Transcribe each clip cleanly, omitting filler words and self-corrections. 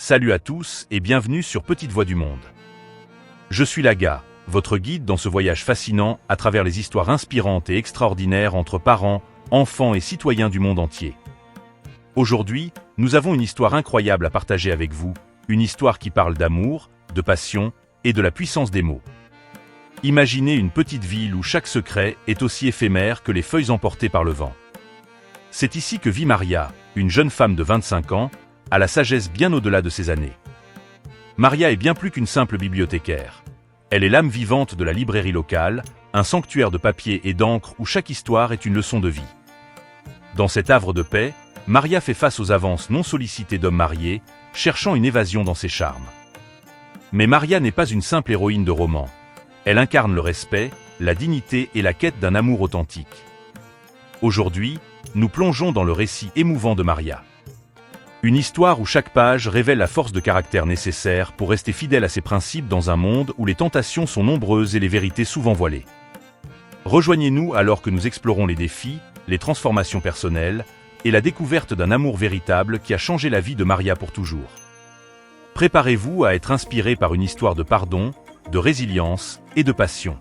Salut à tous et bienvenue sur Petite Voix du Monde. Je suis Laga, votre guide dans ce voyage fascinant à travers les histoires inspirantes et extraordinaires entre parents, enfants et citoyens du monde entier. Aujourd'hui, nous avons une histoire incroyable à partager avec vous, une histoire qui parle d'amour, de passion et de la puissance des mots. Imaginez une petite ville où chaque secret est aussi éphémère que les feuilles emportées par le vent. C'est ici que vit Maria, une jeune femme de 25 ans, à la sagesse bien au-delà de ses années. Maria est bien plus qu'une simple bibliothécaire. Elle est l'âme vivante de la librairie locale, un sanctuaire de papier et d'encre où chaque histoire est une leçon de vie. Dans cet havre de paix, Maria fait face aux avances non sollicitées d'hommes mariés, cherchant une évasion dans ses charmes. Mais Maria n'est pas une simple héroïne de roman. Elle incarne le respect, la dignité et la quête d'un amour authentique. Aujourd'hui, nous plongeons dans le récit émouvant de Maria. Une histoire où chaque page révèle la force de caractère nécessaire pour rester fidèle à ses principes dans un monde où les tentations sont nombreuses et les vérités souvent voilées. Rejoignez-nous alors que nous explorons les défis, les transformations personnelles et la découverte d'un amour véritable qui a changé la vie de Maria pour toujours. Préparez-vous à être inspiré par une histoire de pardon, de résilience et de passion.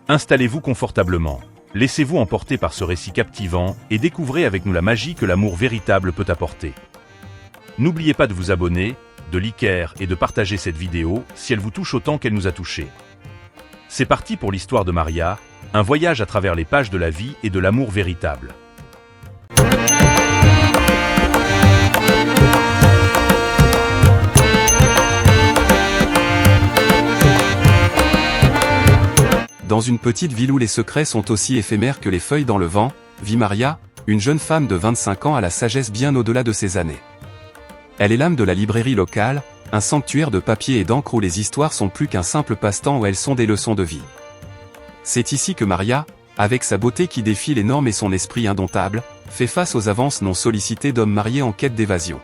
Installez-vous confortablement, laissez-vous emporter par ce récit captivant et découvrez avec nous la magie que l'amour véritable peut apporter. N'oubliez pas de vous abonner, de liker et de partager cette vidéo si elle vous touche autant qu'elle nous a touchés. C'est parti pour l'histoire de Maria, un voyage à travers les pages de la vie et de l'amour véritable. Dans une petite ville où les secrets sont aussi éphémères que les feuilles dans le vent, vit Maria, une jeune femme de 25 ans à la sagesse bien au-delà de ses années. Elle est l'âme de la librairie locale, un sanctuaire de papier et d'encre où les histoires sont plus qu'un simple passe-temps où elles sont des leçons de vie. C'est ici que Maria, avec sa beauté qui défie les normes et son esprit indomptable, fait face aux avances non sollicitées d'hommes mariés en quête d'évasion.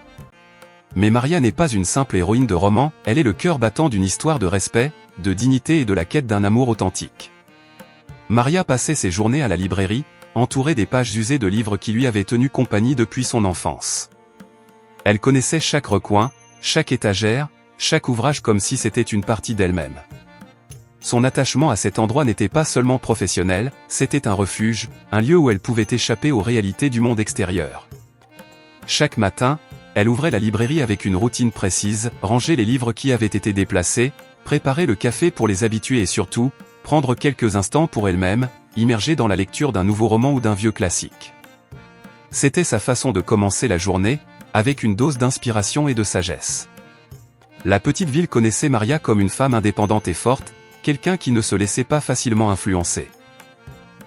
Mais Maria n'est pas une simple héroïne de roman, elle est le cœur battant d'une histoire de respect, de dignité et de la quête d'un amour authentique. Maria passait ses journées à la librairie, entourée des pages usées de livres qui lui avaient tenu compagnie depuis son enfance. Elle connaissait chaque recoin, chaque étagère, chaque ouvrage comme si c'était une partie d'elle-même. Son attachement à cet endroit n'était pas seulement professionnel, c'était un refuge, un lieu où elle pouvait échapper aux réalités du monde extérieur. Chaque matin, elle ouvrait la librairie avec une routine précise, ranger les livres qui avaient été déplacés, préparer le café pour les habitués et surtout, prendre quelques instants pour elle-même, immergée dans la lecture d'un nouveau roman ou d'un vieux classique. C'était sa façon de commencer la journée, avec une dose d'inspiration et de sagesse. La petite ville connaissait Maria comme une femme indépendante et forte, quelqu'un qui ne se laissait pas facilement influencer.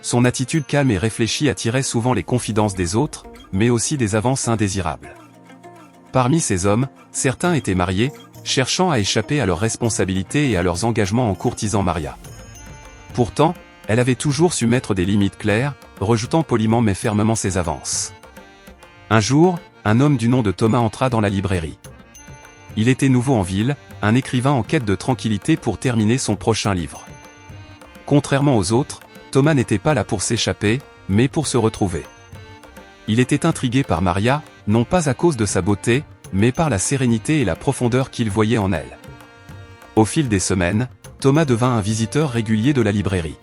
Son attitude calme et réfléchie attirait souvent les confidences des autres, mais aussi des avances indésirables. Parmi ces hommes, certains étaient mariés, cherchant à échapper à leurs responsabilités et à leurs engagements en courtisant Maria. Pourtant, elle avait toujours su mettre des limites claires, rejetant poliment mais fermement ses avances. Un jour, un homme du nom de Thomas entra dans la librairie. Il était nouveau en ville, un écrivain en quête de tranquillité pour terminer son prochain livre. Contrairement aux autres, Thomas n'était pas là pour s'échapper, mais pour se retrouver. Il était intrigué par Maria, non pas à cause de sa beauté, mais par la sérénité et la profondeur qu'il voyait en elle. Au fil des semaines, Thomas devint un visiteur régulier de la librairie.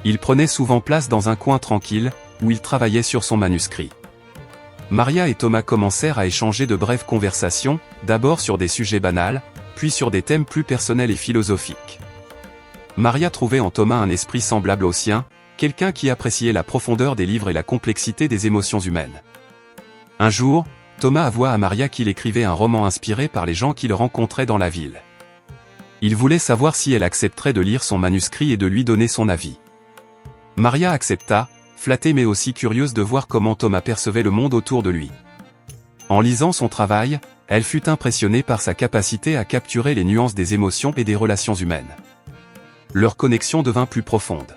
Il prenait souvent place dans un coin tranquille, où il travaillait sur son manuscrit. Maria et Thomas commencèrent à échanger de brèves conversations, d'abord sur des sujets banals, puis sur des thèmes plus personnels et philosophiques. Maria trouvait en Thomas un esprit semblable au sien, quelqu'un qui appréciait la profondeur des livres et la complexité des émotions humaines. Un jour, Thomas avoua à Maria qu'il écrivait un roman inspiré par les gens qu'il rencontrait dans la ville. Il voulait savoir si elle accepterait de lire son manuscrit et de lui donner son avis. Maria accepta, flattée mais aussi curieuse de voir comment Thomas percevait le monde autour de lui. En lisant son travail, elle fut impressionnée par sa capacité à capturer les nuances des émotions et des relations humaines. Leur connexion devint plus profonde.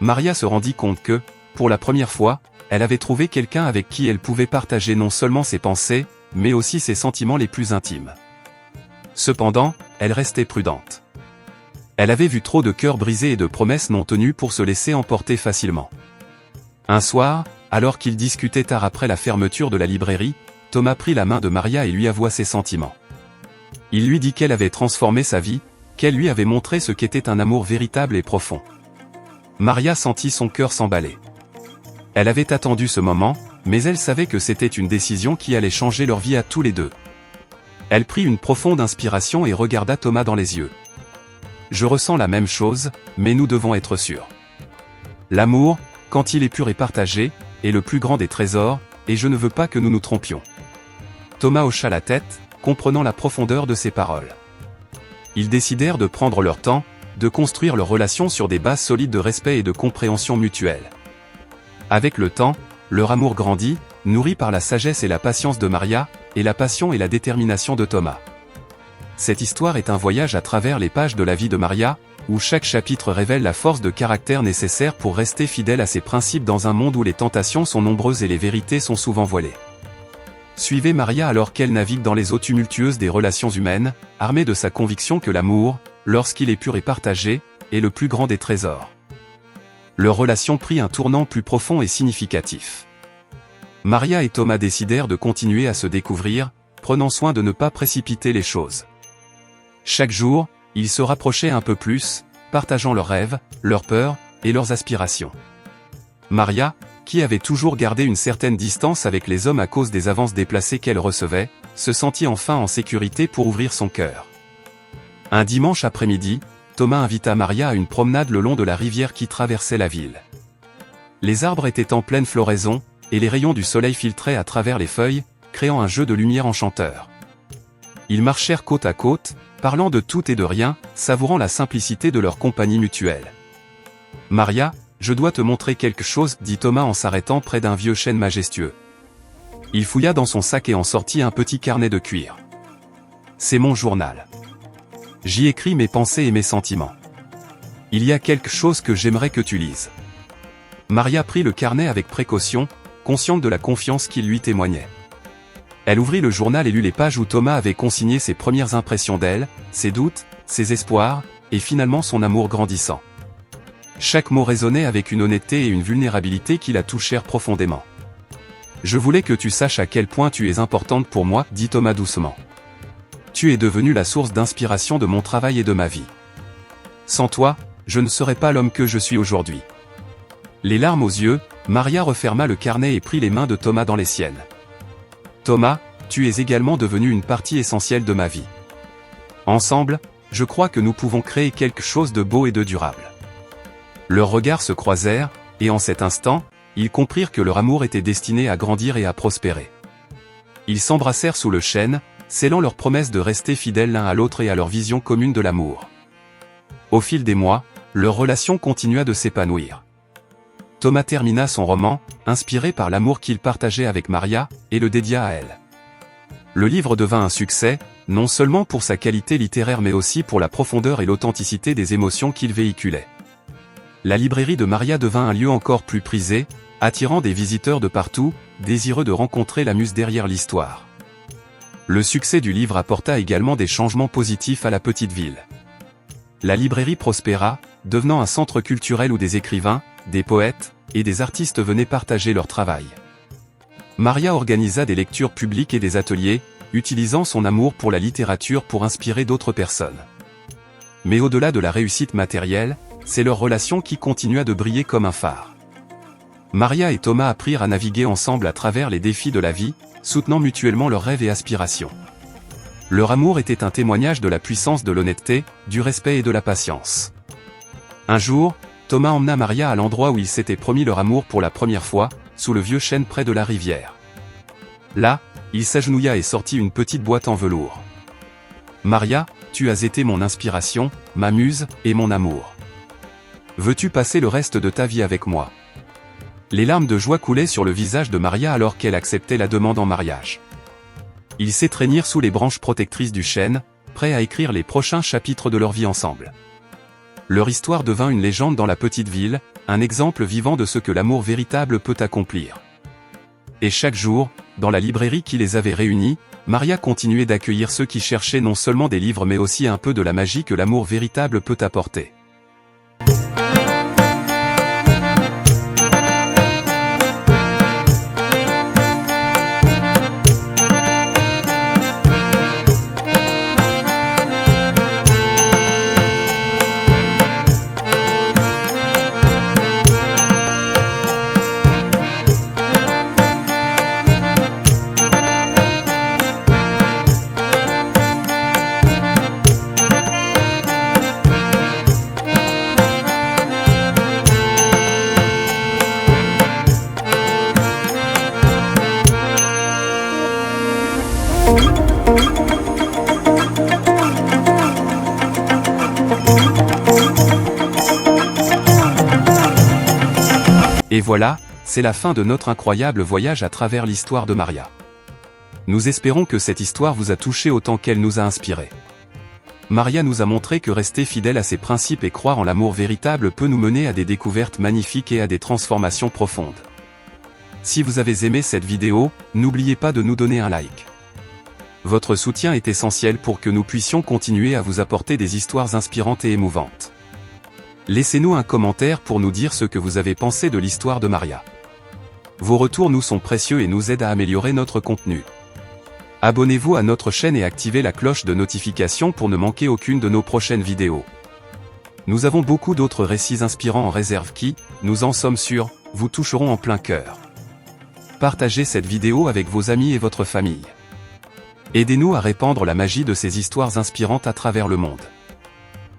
Maria se rendit compte que, pour la première fois, elle avait trouvé quelqu'un avec qui elle pouvait partager non seulement ses pensées, mais aussi ses sentiments les plus intimes. Cependant, elle restait prudente. Elle avait vu trop de cœurs brisés et de promesses non tenues pour se laisser emporter facilement. Un soir, alors qu'ils discutaient tard après la fermeture de la librairie, Thomas prit la main de Maria et lui avoua ses sentiments. Il lui dit qu'elle avait transformé sa vie, qu'elle lui avait montré ce qu'était un amour véritable et profond. Maria sentit son cœur s'emballer. Elle avait attendu ce moment, mais elle savait que c'était une décision qui allait changer leur vie à tous les deux. Elle prit une profonde inspiration et regarda Thomas dans les yeux. « Je ressens la même chose, mais nous devons être sûrs. L'amour, quand il est pur et partagé, est le plus grand des trésors, et je ne veux pas que nous nous trompions. » Thomas hocha la tête, comprenant la profondeur de ces paroles. Ils décidèrent de prendre leur temps, de construire leur relation sur des bases solides de respect et de compréhension mutuelle. Avec le temps, leur amour grandit, nourri par la sagesse et la patience de Maria, et la passion et la détermination de Thomas. Cette histoire est un voyage à travers les pages de la vie de Maria, où chaque chapitre révèle la force de caractère nécessaire pour rester fidèle à ses principes dans un monde où les tentations sont nombreuses et les vérités sont souvent voilées. Suivez Maria alors qu'elle navigue dans les eaux tumultueuses des relations humaines, armée de sa conviction que l'amour, lorsqu'il est pur et partagé, est le plus grand des trésors. Leur relation prit un tournant plus profond et significatif. Maria et Thomas décidèrent de continuer à se découvrir, prenant soin de ne pas précipiter les choses. Chaque jour, ils se rapprochaient un peu plus, partageant leurs rêves, leurs peurs, et leurs aspirations. Maria, qui avait toujours gardé une certaine distance avec les hommes à cause des avances déplacées qu'elle recevait, se sentit enfin en sécurité pour ouvrir son cœur. Un dimanche après-midi, Thomas invita Maria à une promenade le long de la rivière qui traversait la ville. Les arbres étaient en pleine floraison, et les rayons du soleil filtraient à travers les feuilles, créant un jeu de lumière enchanteur. Ils marchèrent côte à côte, parlant de tout et de rien, savourant la simplicité de leur compagnie mutuelle. « Maria, je dois te montrer quelque chose, » dit Thomas en s'arrêtant près d'un vieux chêne majestueux. Il fouilla dans son sac et en sortit un petit carnet de cuir. « C'est mon journal. J'y écris mes pensées et mes sentiments. Il y a quelque chose que j'aimerais que tu lises. » Maria prit le carnet avec précaution, consciente de la confiance qu'il lui témoignait. Elle ouvrit le journal et lut les pages où Thomas avait consigné ses premières impressions d'elle, ses doutes, ses espoirs, et finalement son amour grandissant. Chaque mot résonnait avec une honnêteté et une vulnérabilité qui la touchèrent profondément. « Je voulais que tu saches à quel point tu es importante pour moi, » dit Thomas doucement. « Tu es devenue la source d'inspiration de mon travail et de ma vie. Sans toi, je ne serais pas l'homme que je suis aujourd'hui. » Les larmes aux yeux, Maria referma le carnet et prit les mains de Thomas dans les siennes. « Thomas, tu es également devenu une partie essentielle de ma vie. Ensemble, je crois que nous pouvons créer quelque chose de beau et de durable. » Leurs regards se croisèrent, et en cet instant, ils comprirent que leur amour était destiné à grandir et à prospérer. Ils s'embrassèrent sous le chêne, scellant leur promesse de rester fidèles l'un à l'autre et à leur vision commune de l'amour. Au fil des mois, leur relation continua de s'épanouir. Thomas termina son roman, inspiré par l'amour qu'il partageait avec Maria, et le dédia à elle. Le livre devint un succès, non seulement pour sa qualité littéraire mais aussi pour la profondeur et l'authenticité des émotions qu'il véhiculait. La librairie de Maria devint un lieu encore plus prisé, attirant des visiteurs de partout, désireux de rencontrer la muse derrière l'histoire. Le succès du livre apporta également des changements positifs à la petite ville. La librairie prospéra, devenant un centre culturel où des écrivains, des poètes, et des artistes venaient partager leur travail. Maria organisa des lectures publiques et des ateliers, utilisant son amour pour la littérature pour inspirer d'autres personnes. Mais au-delà de la réussite matérielle, c'est leur relation qui continua de briller comme un phare. Maria et Thomas apprirent à naviguer ensemble à travers les défis de la vie, soutenant mutuellement leurs rêves et aspirations. Leur amour était un témoignage de la puissance de l'honnêteté, du respect et de la patience. Un jour, Thomas emmena Maria à l'endroit où ils s'étaient promis leur amour pour la première fois, sous le vieux chêne près de la rivière. Là, il s'agenouilla et sortit une petite boîte en velours. « Maria, tu as été mon inspiration, ma muse, et mon amour. Veux-tu passer le reste de ta vie avec moi ?» Les larmes de joie coulaient sur le visage de Maria alors qu'elle acceptait la demande en mariage. Ils s'étreignirent sous les branches protectrices du chêne, prêts à écrire les prochains chapitres de leur vie ensemble. Leur histoire devint une légende dans la petite ville, un exemple vivant de ce que l'amour véritable peut accomplir. Et chaque jour, dans la librairie qui les avait réunis, Maria continuait d'accueillir ceux qui cherchaient non seulement des livres mais aussi un peu de la magie que l'amour véritable peut apporter. Et voilà, c'est la fin de notre incroyable voyage à travers l'histoire de Maria. Nous espérons que cette histoire vous a touché autant qu'elle nous a inspiré. Maria nous a montré que rester fidèle à ses principes et croire en l'amour véritable peut nous mener à des découvertes magnifiques et à des transformations profondes. Si vous avez aimé cette vidéo, n'oubliez pas de nous donner un like. Votre soutien est essentiel pour que nous puissions continuer à vous apporter des histoires inspirantes et émouvantes. Laissez-nous un commentaire pour nous dire ce que vous avez pensé de l'histoire de Maria. Vos retours nous sont précieux et nous aident à améliorer notre contenu. Abonnez-vous à notre chaîne et activez la cloche de notification pour ne manquer aucune de nos prochaines vidéos. Nous avons beaucoup d'autres récits inspirants en réserve qui, nous en sommes sûrs, vous toucheront en plein cœur. Partagez cette vidéo avec vos amis et votre famille. Aidez-nous à répandre la magie de ces histoires inspirantes à travers le monde.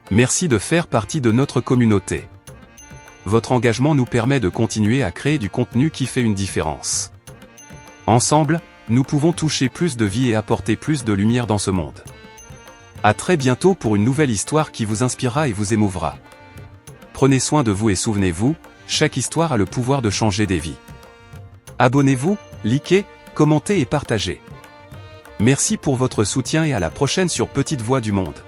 Merci de faire partie de notre communauté. Votre engagement nous permet de continuer à créer du contenu qui fait une différence. Ensemble, nous pouvons toucher plus de vies et apporter plus de lumière dans ce monde. À très bientôt pour une nouvelle histoire qui vous inspirera et vous émouvra. Prenez soin de vous et souvenez-vous, chaque histoire a le pouvoir de changer des vies. Abonnez-vous, likez, commentez et partagez. Merci pour votre soutien et à la prochaine sur Petite Voix du Monde.